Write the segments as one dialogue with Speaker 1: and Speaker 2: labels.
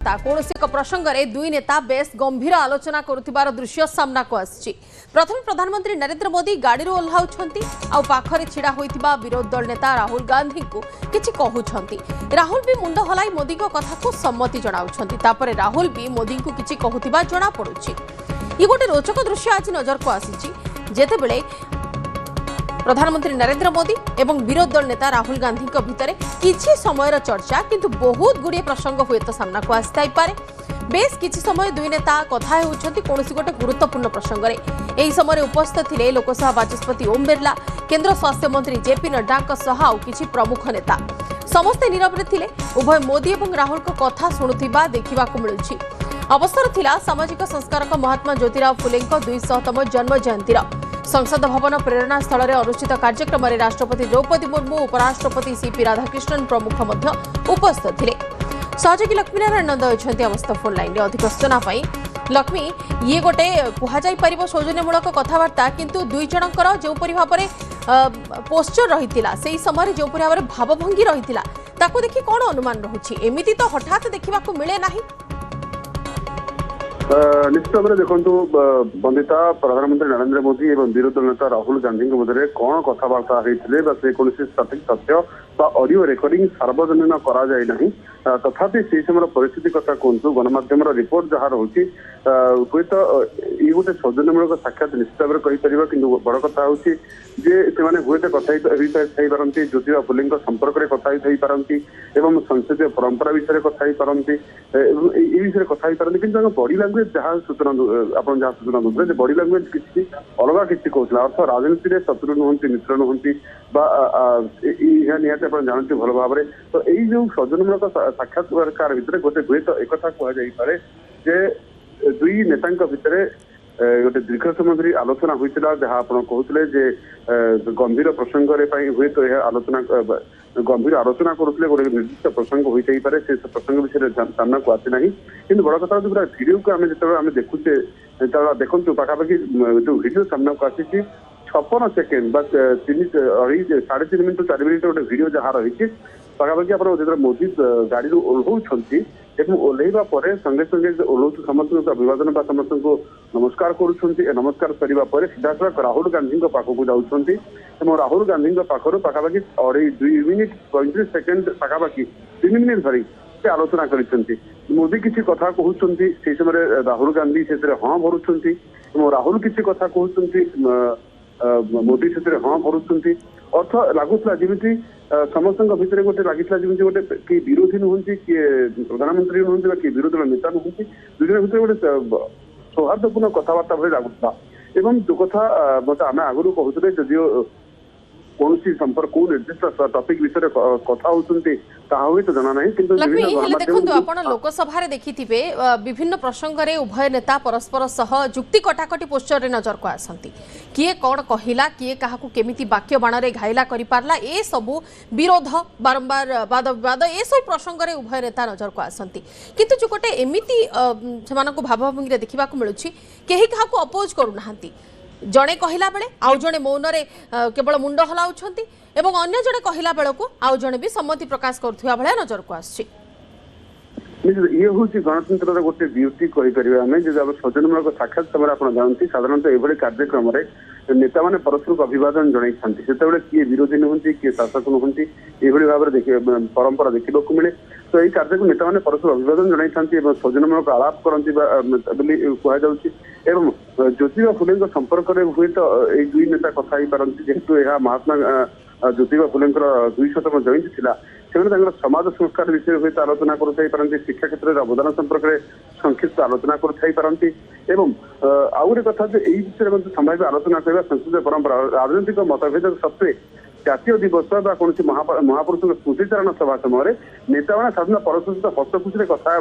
Speaker 1: कौनसी एक प्रसंग में दुई नेता बेस गंभीर आलोचना करुथिबार दृश्य सामना को आसी। प्रथम प्रधानमंत्री नरेंद्र मोदी गाड़ी ओह्लाउछंती आ पाखरे छिड़ा होइथिबा विरोधी दल नेता राहुल गांधी को किछि कहउछंती। राहुल भी मुंड हलाई मोदी को कथा को सम्मति जणाउछंती। तापरे राहुल भी मोदी को किछि कहउथिबा जणा पडुछि। ये गोटे रोचक दृश्य आज नजर को आसी जेतेबेले प्रधानमंत्री नरेंद्र मोदी एवं विरोधी दल नेता राहुल गांधी भितर किछि समय चर्चा किंतु बहुत गुड़िए प्रसंग हुए तो सामना को आसी पारे। बेस किछि समय दुई नेता कथा होउछंती कोनोसी गोटे गुरुत्वपूर्ण प्रसंग रे। एही समय उपस्थित थिले लोकसभा बाचस्पति ओम बिरला, केंद्र स्वास्थ्य मंत्री जेपी नड्डा सह आउ किछि प्रमुख नेता समस्ते नीरव रे थिले। उभय मोदी एवं राहुल को कथा शुणुथिबा देखिबा को मिलुछि। अवसर थिला सामाजिक संस्कारक महात्मा ज्योतिराव फुले 200तम जन्म जयंती। संसद भवन प्रेरणा स्थल में अनुष्ठित कार्यक्रम में राष्ट्रपति द्रौपदी मुर्मू, उपराष्ट्रपति सीपी राधाकृष्णन प्रमुख उपस्थित थे। सहयोगी लक्ष्मीनारायण नंद होती अवस्था फोन लाइन में। अधिक सूचना लक्ष्मी, ये गोटे कहुपर सौजन्यमूलक कथबार्ता किंतु दुई जनकर जोपरी भाव में पोस्टर रही से समय जो भाव में भावभंगी रही देखि कौन अनुमान रही एमती तो हठात देखा मिले ना।
Speaker 2: निश्चित भाव में देखो बंदिता प्रधानमंत्री नरेंद्र मोदी एवं विरोधी दल नेता राहुल गांधी मध्य कौन कथबार्ता होते कौन सठिक तथ्य ऑडियो रेकर्डिंग सार्वजनीन करा जाए नहीं। तथापि से समय परिस्थिति कथा कहतु गणमाध्यम रिपोर्ट जहाँ रही हुए तो ये गोटे सौजन्यमूलक साक्षात निश्चित भाव में कि बड़ कथा हूँ हुए तो कथा पारती ज्योतिबा फुले संपर्क में कथा पारती एवं संसदीय परंपरा विषय कथा पारती विषय कथा पारती कि बॉडी लैंग्वेज जहाँ सूचना आप सूचना दूसरे बॉडी लैंग्वेज किसी अलग किसी कहला अर्थ राजनीति में शत्रु नुहति मित्र नुहति निहती आप जानते भल भाव में। तो यही जो सौजन्यमूलक साक्षात्कार भितर गोटे हुए तो एक कहुपे जे दुई नेता भितर गोटे दीर्घ समय धरी आलोचना होता जहाँ आप कहते गंभीर प्रसंग हुए तो यह आलोचना गंभीर आलोचना करुले गोटे निर्दिष्ट प्रसंग होते से प्रसंग विषय सामना को आसी ना कि बड़ कथा पूरा भिडियो को आम जो देखुचे देखु पाखापाखि जो भिडियो सामना को आसी 56 सेकेंड बस 3.5 मिनट टू 4 मिनट गोटे भिडियो जहाँ रही पाखापाखि आप मोदी गाड़ी ओह्लाउछंती ओह्लैवा संगे संगे ओह्लू समस्त अभिवादन समस्त को नमस्कार करुँच नमस्कार करने सीधा सड़क राहुल गांधी पाखक जाऊँच राहुल गांधी पाखर पाखापाखि 2 मिनिट 35 सेकेंड पाखापाखि 3 मिनिट धरी से आलोचना कर मोदी किसी कथा कहते से समय राहुल गांधी से हाँ भरुंट राहुल किसी कथा कहते मोदी से हाँ भरुंट अर्थ लगुला जमी समस्त भितर गोटे लगी जमी गोटे कि विरोधी नुहति किए प्रधानमंत्री नुहति कि विरोधी दल नेता नुहति दुजन भितर गोटे सौहार्दपूर्ण कथबार्ता भाई लगुला एवं जो कथा मतलब आम आगुरी कहते जदियो कौन संपर्क को निर्दिष्ट टॉपिक विषय कथा होती तो जना ना कि
Speaker 1: देखो आप लोकसभा देखी विभिन्न प्रसंग में उभय नेता परस्पर सह जुक्ति कटाकटी पोस्टर नजर को आसती किए कौन कहला किए क्या केमिति वाक्य बाण में घाइला कर पारला ए सबू विरोध बारंबार वाद विवाद ए सब प्रसंग में उभय नेता नजर को आसती किंतु जो गोटे एमती से भावभंगी देखा मिलूँ कहीं क्या अपोज करूना जड़े कहला बेले आउ जड़े मौन रे केवल मुंड हलाउछंती एवं अन्य जड़े कहला बेले को आउ जड़े भी सम्मति प्रकाश करुवा भाया नजर को आछि।
Speaker 2: ये हूँ गणतंत्र गोटे ब्यूटी कहीपर आम जो सौजन्यमूलक साक्षात समय आप जानते साधारणतः ये कार्यक्रम नेता मैंने परस्पर को अभिवादन जनई से किए विरोधी नुहति किए शासक नुहति ये भाव में परंपरा देखा मिले। तो यही कार्यक्रम नेता मैंने परस्पर अभिवादन जनई सौजन्यमूलक आलाप करती कहु ज्योतिबा फुले संपर्क में हुए तो ये दुई नेता कथा पारती जेहेतु यह महात्मा ज्योतिबा फुले 200तम जयंती थिला से समाज संस्कार विषय हुए तो आलोचना करते शिक्षा क्षेत्र में अवदान संपर्क में संक्षिप्त आलोचना करते एवं आउ गोटे कथा यही विषय में संभाव्य आलोचना करवा संसदीय परंपरा राजनीतिक मतभेद सत्वे जातीय दिवस कौन महापुरुष स्मृतिचारण सभा समय नेता मैंने साधारण परस्पर सहित हस्तखुशी कथा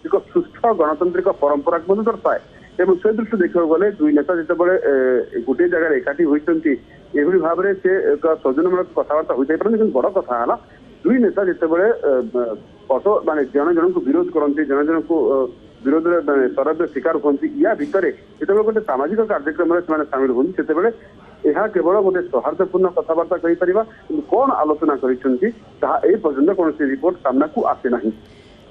Speaker 2: एक सुस्थ गणतांत्रिक परंपरा को दर्शाए एवं से दृष्टि देखा गले दुई नेता जिते गोटे जगह एकाठी होती यही भाव में से एक सौजन्यमूलक कथबार्ता हो जाए कि बड़ कथा है दुई नेता जिते माने जन जन को विरोध करते जन जन को विरोध शरद शिकार होती या भितर जो गोटे सामाजिक कार्यक्रम में सामिल होती से यह केवल गोटे सौहार्दपूर्ण कथबार्ता कहीपर कौन आलोचना कर पर्यटन कौन रिपोर्ट सामना को आसे ना।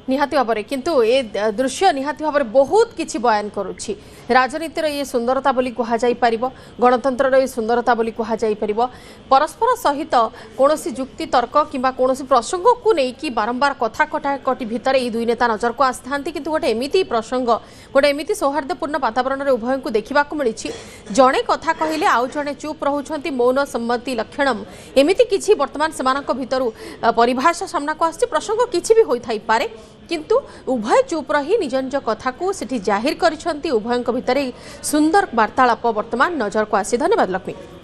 Speaker 1: निहाती भाव में किंतु ए दृश्य निहाती भाव में बहुत किछि बयान करुछि राजनीतिर ये सुंदरता बोली कहा जाई परिबो गणतंत्र ये सुंदरता बोली कहा जाई परिबो परस्पर सहित कोनोसी जुक्ति तर्क किंबा कोनोसी प्रसंग को नहीं कि बारंबार कथा कटाकटी भितर ये दुई नेता नजर को आस्थांती किंतु गोटे एमिति प्रसंग गोटे एमिति सौहार्दपूर्ण वातावरण रे उभय को देखा मिली जड़े कथा कहले आउ जड़े चुप रोचंती मौन सम्मति लक्षणम एमिति किछि वर्तमान सेमानक भितरु परिभाषा सामना को आछि प्रसंग किछि भी होई थाई पारे किंतु उभय चुप रही निज निज कथा को सिठी जाहिर करिसंती उभयंक भितरे सुंदर वार्तालाप वर्तमान नजर को आसी धन्यवाद लक्ष्मी।